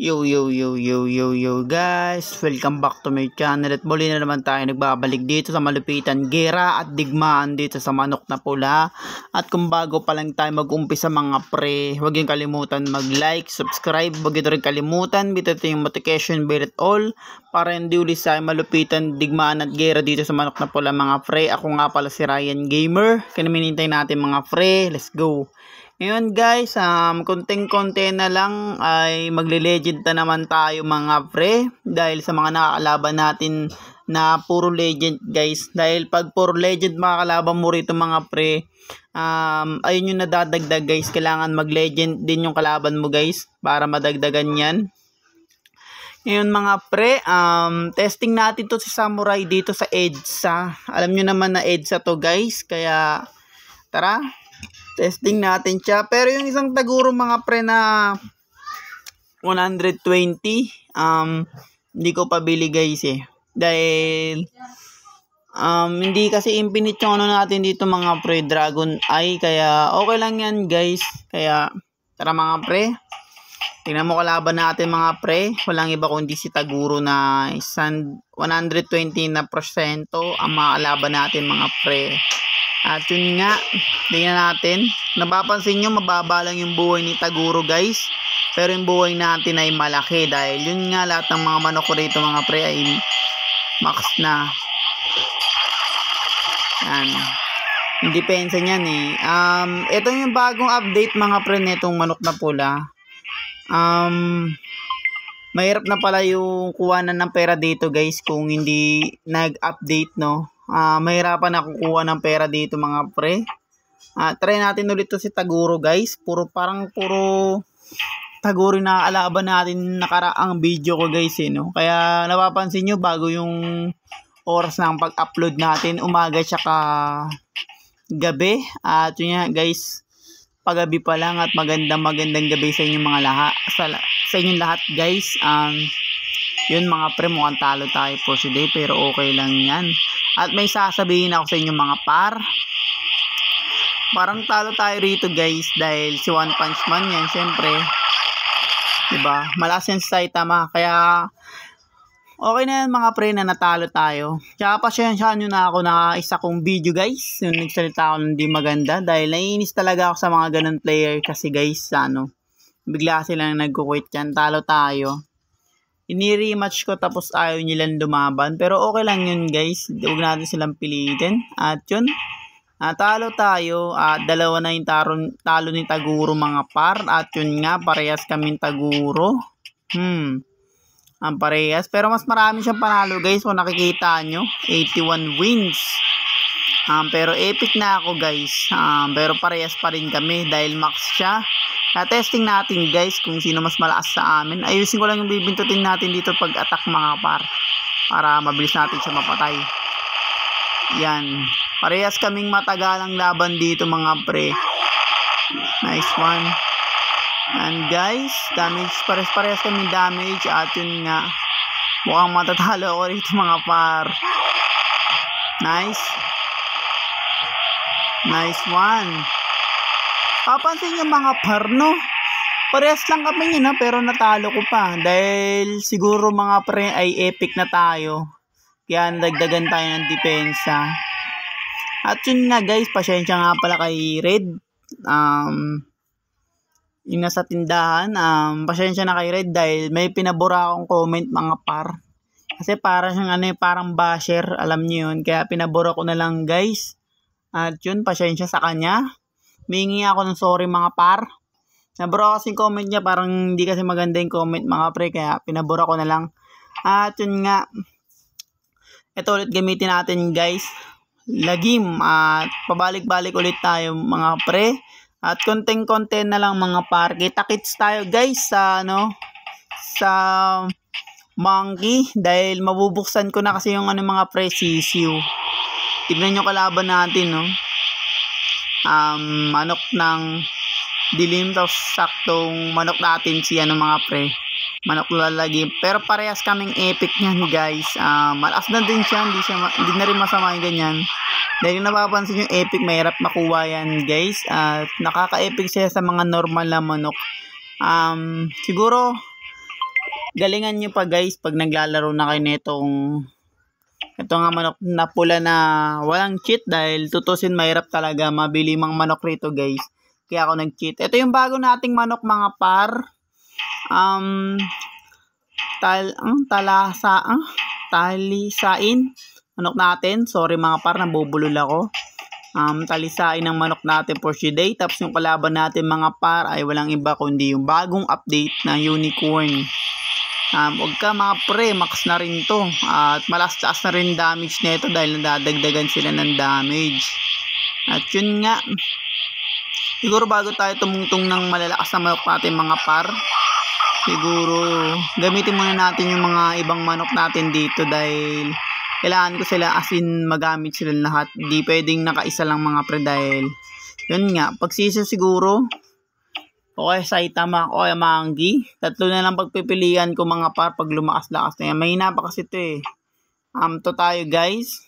Yo guys, welcome back to my channel at muli na naman tayo nagbabalik dito sa malupitan gera at digmaan dito sa Manok na Pula. At kung bago pa lang tayo mag-umpisa mga pre, huwag yung kalimutan mag-like, subscribe, huwag ito rin kalimutan, bitaw yung notification bell at all para hindi ulit sa malupitan, digmaan at gera dito sa Manok na Pula mga pre. Ako nga pala si Ryan Gamer, kinaminintay natin mga pre, let's go. Ngayon guys, konting-konti na lang ay magle-legend na naman tayo mga pre. Dahil sa mga nakakalaban natin na puro legend guys. Dahil pag puro legend makakalaban mo rito mga pre, ayun yung nadadagdag guys. Kailangan mag-legend din yung kalaban mo guys para madagdagan yan. Ngayon mga pre, testing natin to si Samurai dito sa EDSA. Alam nyo naman na EDSA to guys. Kaya tara, testing natin siya. Pero yung isang Taguro mga pre na 120, hindi ko pabili guys eh. Dahil hindi kasi infinite yung ano natin dito mga pre, Dragon Eye. Kaya okay lang yan guys. Kaya tara mga pre, tingnan mo kalaban natin mga pre. Walang iba kundi si Taguro na 120% ang makalaban natin mga pre. At yun nga, tingnan natin. Napapansin nyo, mababa lang yung buhay ni Taguro guys. Pero yung buhay natin ay malaki. Dahil yun nga, lahat ng mga manok ko rito mga pre ay max na. Yan. Yung depensa niyan eh. Ito yung bagong update mga pre netong Manok na Pula. Mahirap na pala yung kuwanan ng pera dito guys kung hindi nag-update no. Mahirapan na kukuha ng pera dito mga pre. Try natin ulit to si Taguro guys. Parang puro Taguro na alaban natin nakaraang video ko guys eh, no? Kaya napapansin nyo bago yung oras ng pag-upload natin, umaga tsaka gabi. At yun nga guys, paggabi pa lang at magandang gabi sa inyong mga lahat. Sa inyong lahat guys. Yun mga pre, mukhang talo tayo for today pero okay lang yan. At may sasabihin ako sa inyo mga par. Parang talo tayo rito guys dahil si One Punch Man yan syempre. Diba? Malakas yan si Saitama. Kaya okay na yan mga pre na natalo tayo. Tsaka pasyensyahan nyo na ako na isa kong video guys. Yung nagsalita ako hindi maganda. Dahil naiinis talaga ako sa mga ganun player kasi guys bigla silang nagkukwit yan. Talo tayo. Ini-rematch ko tapos ayaw nilang lumaban. Pero okay lang yun guys. Huwag natin silang pilitin. At yun. Talo tayo. Dalawa na yung talo ni Taguro mga par. At yun nga. Parehas kaming Taguro. Ang parehas. Pero mas marami siyang panalo guys. Kung nakikita nyo. 81 wins. Pero epic na ako guys. Pero parehas pa rin kami. Dahil max siya. Testing natin guys kung sino mas malakas sa amin. Ayusin ko lang yung bibintutin natin dito pag attack mga par. Para mabilis natin siya mapatay. Yan. Parehas kaming matagalang laban dito mga pre. Nice one. And guys, damage. Parehas kaming damage. At yun nga. Mukhang matatalo ako rito mga par. Nice. Nice one. Papansin nyo mga par no, parehas lang kami yun pero natalo ko pa dahil siguro mga pre ay epic na tayo kaya nadagdagan tayo ng depensa. At yun nga guys, pasensya nga pala kay Red yung nasa tindahan, pasensya na kay Red dahil may pinabura akong comment mga par kasi para siyang parang basher, alam nyo yun, kaya pinabura ko na lang guys. At yun, pasensya sa kanya. Mingi ako ng sorry mga par. Nabura kasi comment niya, parang hindi kasi maganda yung comment mga pre, kaya pinabura ko na lang. At yun nga, ito ulit gamitin natin guys, lagim. At pabalik-balik ulit tayo mga pre. At konting-konti na lang mga par. Kita-kits tayo guys sa sa monkey. Dahil mabubuksan ko na kasi yung mga pre, sisiu. Tignan nyo kalaban natin no. Manok ng dilim tapos saktong manok natin si mga pre, manok lalagi. Pero parehas kaming epic niyan guys. Malakas na din siya, hindi na rin masama yung ganyan. Dahil napapansin yung epic, mahirap makuha yan guys. At nakaka-epic siya sa mga normal na manok. Siguro galingan nyo pa guys pag naglalaro na kayo netong ito nga manok na pula na walang cheat dahil tutusin mahirap talaga mabili mga manok rito guys. Kaya ako nag-cheat. Ito yung bago nating manok mga par. Talisain. Manok natin. Sorry mga par, nabubulol ako. Talisain ng manok natin for today. Tapos yung kalaban natin mga par ay walang iba kundi yung bagong update na unicorn. Huwag ka mga pre, max na rin to. At malas-taas na rin damage nito dahil nadadagdagan sila ng damage. At yun nga. Siguro bago tayo tumungtong ng malalakas na manok natin mga par, siguro gamitin muna natin yung mga ibang manok natin dito dahil kailangan ko sila as in magamit sila lahat. Di pwedeng nakaisa lang mga pre dahil yun nga, pag season siguro okay, Saitama o Mangi. Tatlo na lang pagpipilian ko mga par pag lumakas-lakas na yan. Mahina pa kasi ito eh. To tayo guys.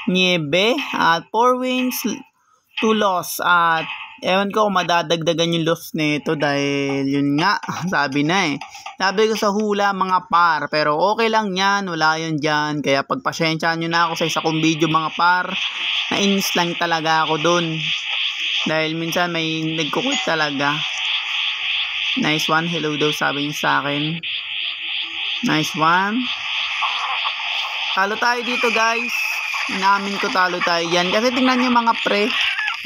Niebe at 4 wins, 2 loss. At ewan ko kung madadagdagan yung loss nito dahil yun nga, sabi na eh. Sabi ko sa hula mga par. Pero okay lang yan, wala yun dyan. Kaya pagpasyensyahan nyo na ako sa isa kong video mga par. Nainis lang talaga ako dun. Dahil minsan may nagkukwit talaga. Nice one. Hello daw sabi niya sa akin. Nice one. Talo tayo dito guys. Inamin ko talo tayo yan. Kasi tingnan nyo mga pre.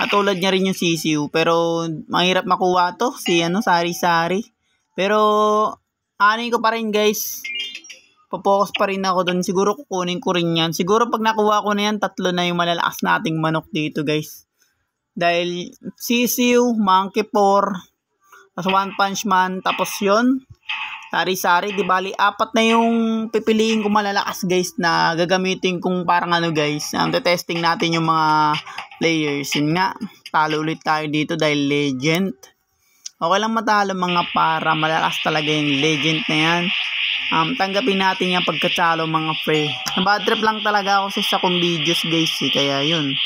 Natulad niya rin yung sisiu. Pero mahirap makuha to. Si sari-sari. Pero anin ko pa rin guys. Papokus pa rin ako dun. Siguro kukunin ko rin yan. Siguro pag nakuha ko na yan, tatlo na yung malalakas nating manok dito guys. Dahil sisiu, monkey por, tapos one punch man, tapos yun, sari-sari, di bali, 4 na yung pipiliin ko malalakas guys na gagamitin kong parang guys, testing natin yung mga players. Yun nga, talo ulit tayo dito dahil legend. Okay lang matalo mga para, malalakas talaga yung legend na yan. Tanggapin natin yung pagkatalo mga pre. Bad trip lang talaga ako sa kong videos guys kaya yun.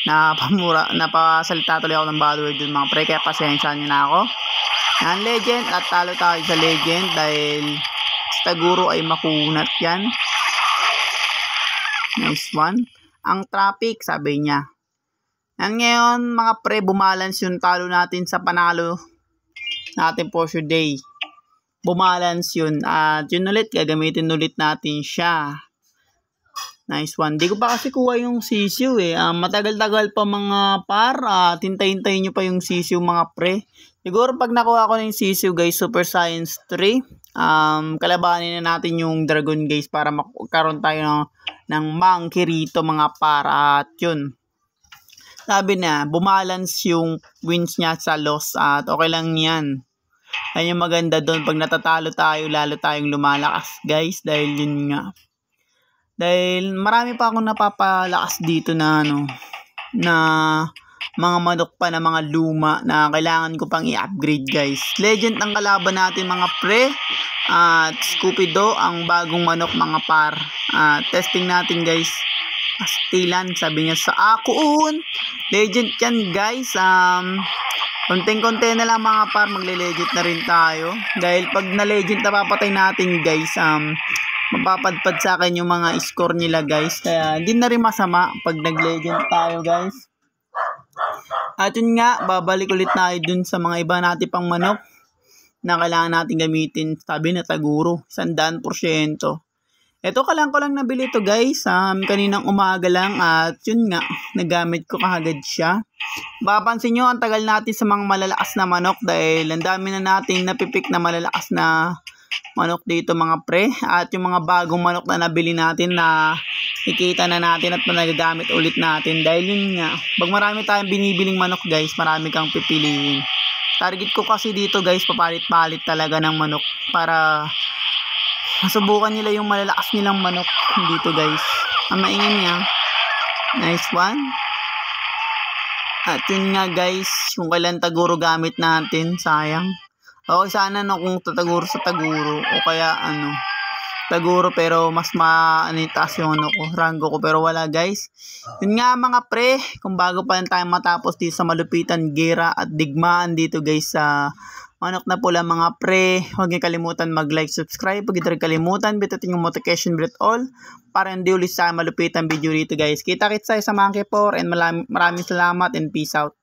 Napasalita tuloy ako ng bad word dun mga pre, kaya pasensya nyo na ako. Yan legend at talo tayo sa legend dahil siguro ay makunat yan. Nice one. Ang traffic sabi niya. Yan ngayon mga pre, bumalance yung talo natin sa panalo natin for today. Bumalance yun at yun ulit, gagamitin ulit natin siya. Nice one. Di ko pa kasi kuha yung sisiu eh. Matagal-tagal pa mga par. Hintay-hintayin nyo pa yung sisiu mga pre. Siguro pag nakuha ko na yung sisiu guys, Super Science 3. Kalabanin na natin yung dragon guys para magkaroon tayo ng monkey rito mga par. At yun. Sabi na, bumalance yung wins niya sa loss. At okay lang yan. Yan yung maganda doon. Pag natatalo tayo, lalo tayong lumalakas guys. Dahil yun nga. Dahil marami pa akong napapalakas dito na na mga manok pa na mga luma na kailangan ko pang i-upgrade guys. Legend ang kalaban natin mga pre. At Scupido ang bagong manok mga par. Testing natin guys. Pastilan sabi niya sa akun. Legend yan guys. Konting-konti na lang mga par, magle-legend na rin tayo. Dahil pag na-legend na papatay natin guys, mapapadpad sa akin yung mga score nila guys. Kaya hindi na rin masama pag nag-legend tayo guys. At yun nga, babalik ulit tayo dun sa mga iba natin pang manok na kailangan natin gamitin. Sabi na Taguro, 100%. Ito ko lang nabili to guys. Kaninang umaga lang at yun nga, nagamit ko kagad siya. Papansin nyo, ang tagal natin sa mga malalakas na manok dahil ang dami na natin napipik na malalakas na manok dito mga pre. At yung mga bagong manok na nabili natin na ikita na natin at nagagamit ulit natin. Dahil yun nga, pag marami tayong binibiling manok guys, marami kang pipiliin. Target ko kasi dito guys, papalit-palit talaga ng manok para masubukan nila yung malalakas nilang manok dito guys. Ang maingay niya. Nice one. At yun nga guys, kung kailan Taguro gamit natin, sayang. Okay sana kung tataguro sa Taguro o kaya Taguro, pero mas taas yung rango ko, pero wala guys. Yun nga mga pre, kung bago pa lang tayo matapos dito sa malupitan, gera at digmaan dito guys sa Manok na Pula mga pre, huwag niyo kalimutan mag-like, subscribe, huwag niyo rin kalimutan, bitatin yung notification bell all para hindi ulit sa malupitan video dito guys. Kita-kits tayo sa Monkey 4 and maraming salamat and peace out.